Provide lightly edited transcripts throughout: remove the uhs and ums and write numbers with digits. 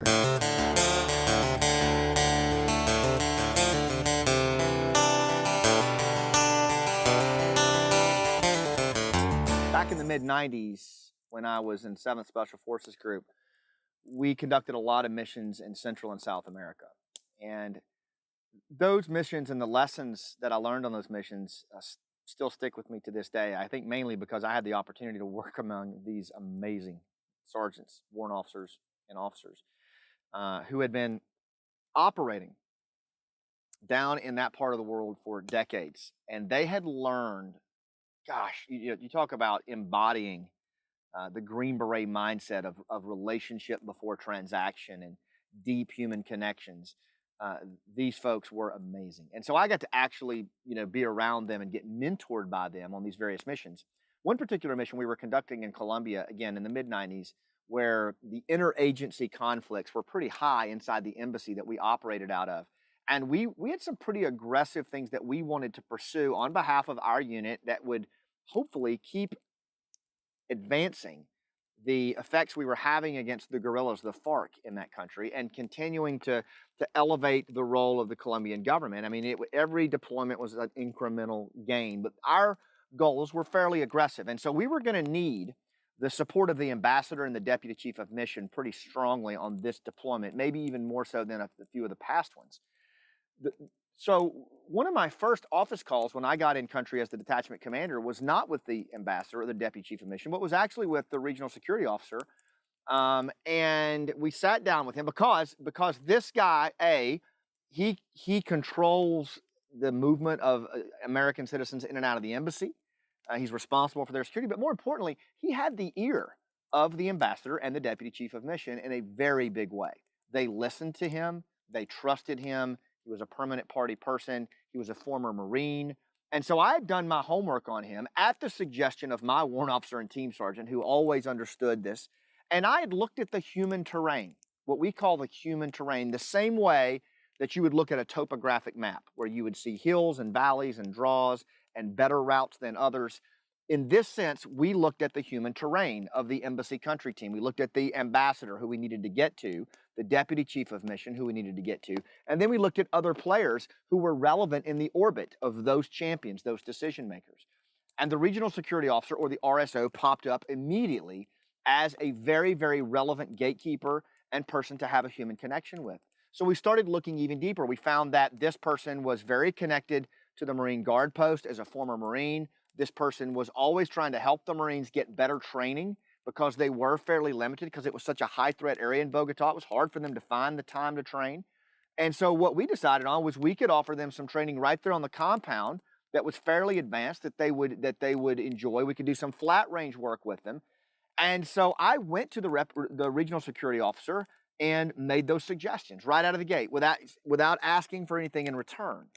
Back in the mid-90s, when I was in 7th Special Forces Group, we conducted a lot of missions in Central and South America. And those missions and the lessons that I learned on those missions still stick with me to this day. I think mainly because I had the opportunity to work among these amazing sergeants, warrant officers, and officers who had been operating down in that part of the world for decades. And they had learned, gosh, you talk about embodying the Green Beret mindset of relationship before transaction and deep human connections. These folks were amazing. And so I got to actually, be around them and get mentored by them on these various missions. One particular mission we were conducting in Colombia, again, in the mid-90s, where the interagency conflicts were pretty high inside the embassy that we operated out of. And we had some pretty aggressive things that we wanted to pursue on behalf of our unit that would hopefully keep advancing the effects we were having against the guerrillas, the FARC, in that country, and continuing to elevate the role of the Colombian government. I mean, every deployment was an incremental gain, but our goals were fairly aggressive. And so we were going to need the support of the ambassador and the deputy chief of mission pretty strongly on this deployment, maybe even more so than a few of the past ones. So one of my first office calls when I got in country as the detachment commander was not with the ambassador or the deputy chief of mission, but was actually with the regional security officer. And we sat down with him because this guy, he controls the movement of American citizens in and out of the embassy. He's responsible for their security, but more importantly, he had the ear of the ambassador and the deputy chief of mission in a very big way. They listened to him. They trusted him. He was a permanent party person. He was a former Marine. And so I had done my homework on him at the suggestion of my warrant officer and team sergeant, who always understood this. And I had looked at the human terrain, what we call the human terrain, the same way that you would look at a topographic map, where you would see hills and valleys and draws and better routes than others. In this sense, we looked at the human terrain of the embassy country team. We looked at the ambassador, who we needed to get to, the deputy chief of mission, who we needed to get to, and then we looked at other players who were relevant in the orbit of those champions, those decision makers. And the regional security officer, or the RSO, popped up immediately as a very, very relevant gatekeeper and person to have a human connection with. So we started looking even deeper. We found that this person was very connected to the Marine Guard post as a former Marine. This person was always trying to help the Marines get better training because they were fairly limited because it was such a high threat area in Bogota. It was hard for them to find the time to train. And so what we decided on was we could offer them some training right there on the compound that was fairly advanced that they would enjoy. We could do some flat range work with them. And so I went to the regional security officer and made those suggestions right out of the gate without asking for anything in return.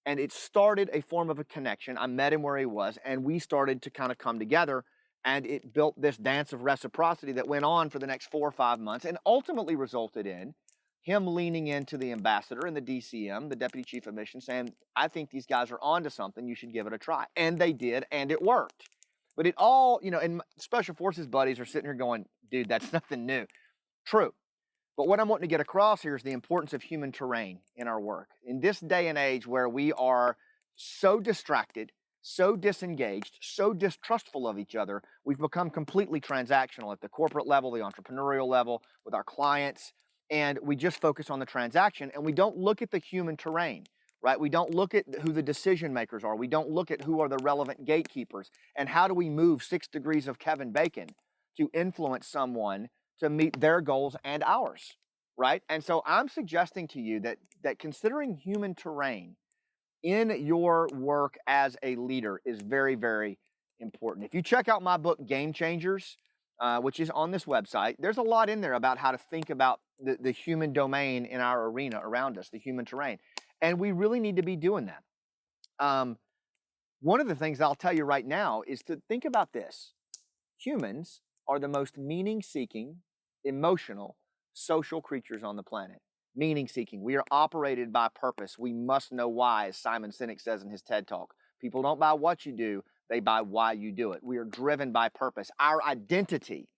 And it started a form of a connection. I met him where he was, and we started to kind of come together, and it built this dance of reciprocity that went on for the next 4 or 5 months and ultimately resulted in him leaning into the ambassador and the DCM, the deputy chief of mission, saying, I think these guys are onto something. You should give it a try. And they did, and it worked. But it all, and Special Forces buddies are sitting here going, dude, that's nothing new. True. But what I'm wanting to get across here is the importance of human terrain in our work. In this day and age where we are so distracted, so disengaged, so distrustful of each other, we've become completely transactional at the corporate level, the entrepreneurial level, with our clients, and we just focus on the transaction, and we don't look at the human terrain, right? We don't look at who the decision makers are. We don't look at who are the relevant gatekeepers, and how do we move 6 degrees of Kevin Bacon to influence someone to meet their goals and ours, right? And so I'm suggesting to you that considering human terrain in your work as a leader is very, very important. If you check out my book, Game Changers, which is on this website, there's a lot in there about how to think about the human domain in our arena around us, the human terrain. And we really need to be doing that. One of the things I'll tell you right now is to think about this. Humans are the most meaning-seeking, emotional, social creatures on the planet. Meaning-seeking. We are operated by purpose. We must know why, as Simon Sinek says in his TED Talk. People don't buy what you do, they buy why you do it. We are driven by purpose. Our identity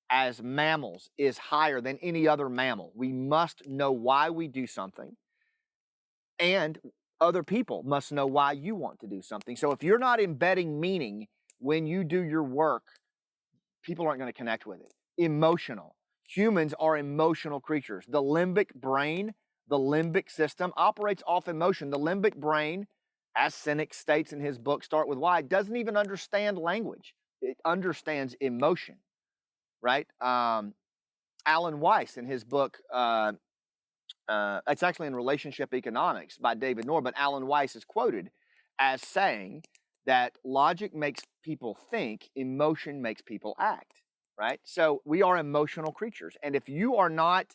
as mammals is higher than any other mammal. We must know why we do something, and other people must know why you want to do something. So if you're not embedding meaning when you do your work, people aren't going to connect with it. Emotional. Humans are emotional creatures. The limbic brain, the limbic system operates off emotion. The limbic brain, as Seneca states in his book, Start With Why, doesn't even understand language. It understands emotion, right? Alan Weiss in his book, it's actually in Relationship Economics by David Noor, but Alan Weiss is quoted as saying that logic makes people think, emotion makes people act, right? So we are emotional creatures. And if you are not,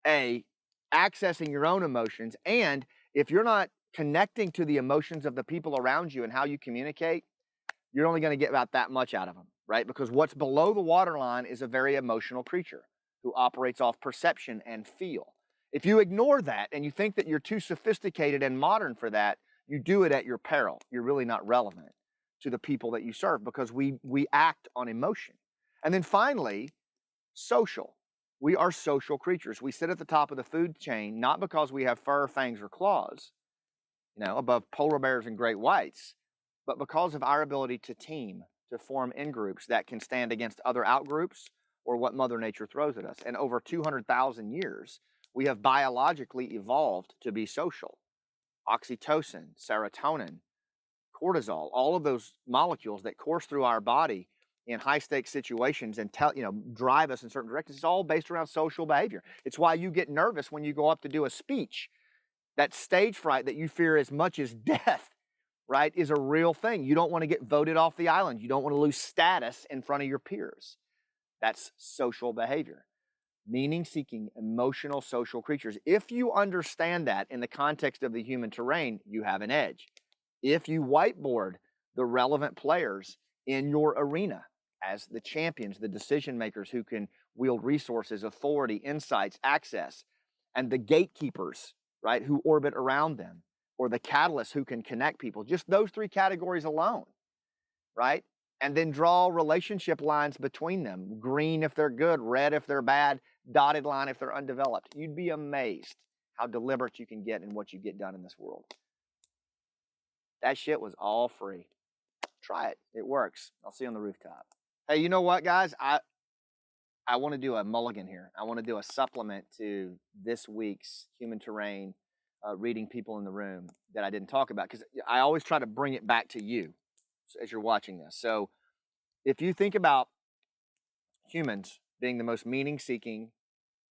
accessing your own emotions, and if you're not connecting to the emotions of the people around you and how you communicate, you're only going to get about that much out of them, right? Because what's below the waterline is a very emotional creature who operates off perception and feel. If you ignore that and you think that you're too sophisticated and modern for that, you do it at your peril. You're really not relevant to the people that you serve, because we act on emotion. And then finally, social. We are social creatures. We sit at the top of the food chain, not because we have fur, fangs, or claws, above polar bears and great whites, but because of our ability to team, to form in-groups that can stand against other out-groups or what Mother Nature throws at us. And over 200,000 years, we have biologically evolved to be social. Oxytocin, serotonin, cortisol, all of those molecules that course through our body in high-stakes situations and drive us in certain directions, it's all based around social behavior. It's why you get nervous when you go up to do a speech. That stage fright that you fear as much as death, right, is a real thing. You don't want to get voted off the island. You don't want to lose status in front of your peers. That's social behavior. Meaning-seeking, emotional, social creatures. If you understand that in the context of the human terrain, you have an edge. If you whiteboard the relevant players in your arena as the champions, the decision makers who can wield resources, authority, insights, access, and the gatekeepers, right, who orbit around them, or the catalysts who can connect people, just those three categories alone, right? And then draw relationship lines between them. Green if they're good, red if they're bad, dotted line if they're undeveloped. You'd be amazed how deliberate you can get in what you get done in this world. That shit was all free. Try it. It works. I'll see you on the rooftop. Hey, you know what, guys? I want to do a mulligan here. I want to do a supplement to this week's Human Terrain reading people in the room that I didn't talk about, because I always try to bring it back to you as you're watching this. So if you think about humans being the most meaning-seeking,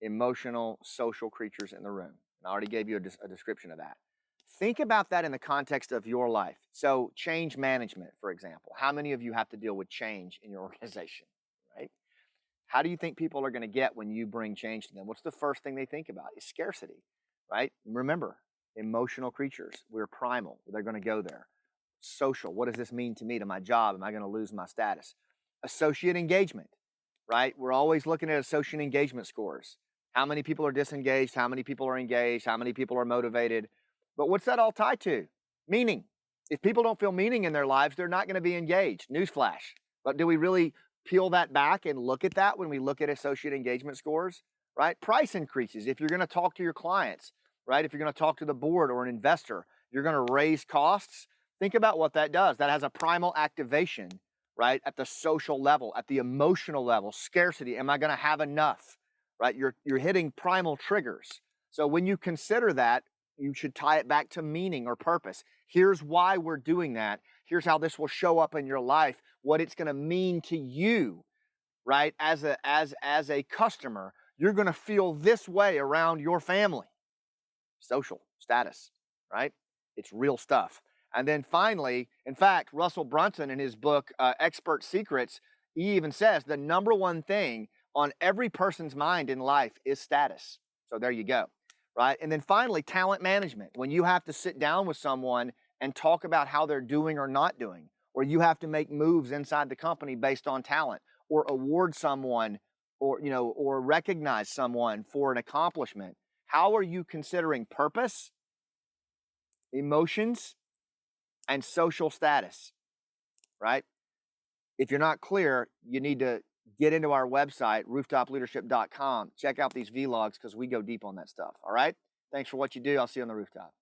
emotional, social creatures in the room, and I already gave you a description of that. Think about that in the context of your life. So change management, for example. How many of you have to deal with change in your organization, right? How do you think people are going to get when you bring change to them? What's the first thing they think about? Is scarcity, right? Remember, emotional creatures. We're primal. They're going to go there. Social. What does this mean to me, to my job? Am I going to lose my status? Associate engagement, right? We're always looking at associate engagement scores. How many people are disengaged? How many people are engaged? How many people are motivated? But what's that all tied to? Meaning. If people don't feel meaning in their lives, they're not going to be engaged. Newsflash. But do we really peel that back and look at that when we look at associate engagement scores, right? Price increases. If you're going to talk to your clients, right? If you're going to talk to the board or an investor, you're going to raise costs. Think about what that does. That has a primal activation, right? At the social level, at the emotional level, scarcity. Am I going to have enough, right? You're hitting primal triggers. So when you consider that, you should tie it back to meaning or purpose. Here's why we're doing that. Here's how this will show up in your life, what it's going to mean to you, right? As a customer, you're going to feel this way around your family. Social status, right? It's real stuff. And then finally, in fact, Russell Brunson in his book, Expert Secrets, he even says the number one thing on every person's mind in life is status. So there you go. Right? And then finally, talent management. When you have to sit down with someone and talk about how they're doing or not doing, or you have to make moves inside the company based on talent, or award someone, or recognize someone for an accomplishment. How are you considering purpose, emotions, and social status? Right? If you're not clear, you need to get into our website, rooftopleadership.com. Check out these vlogs because we go deep on that stuff. All right? Thanks for what you do. I'll see you on the rooftop.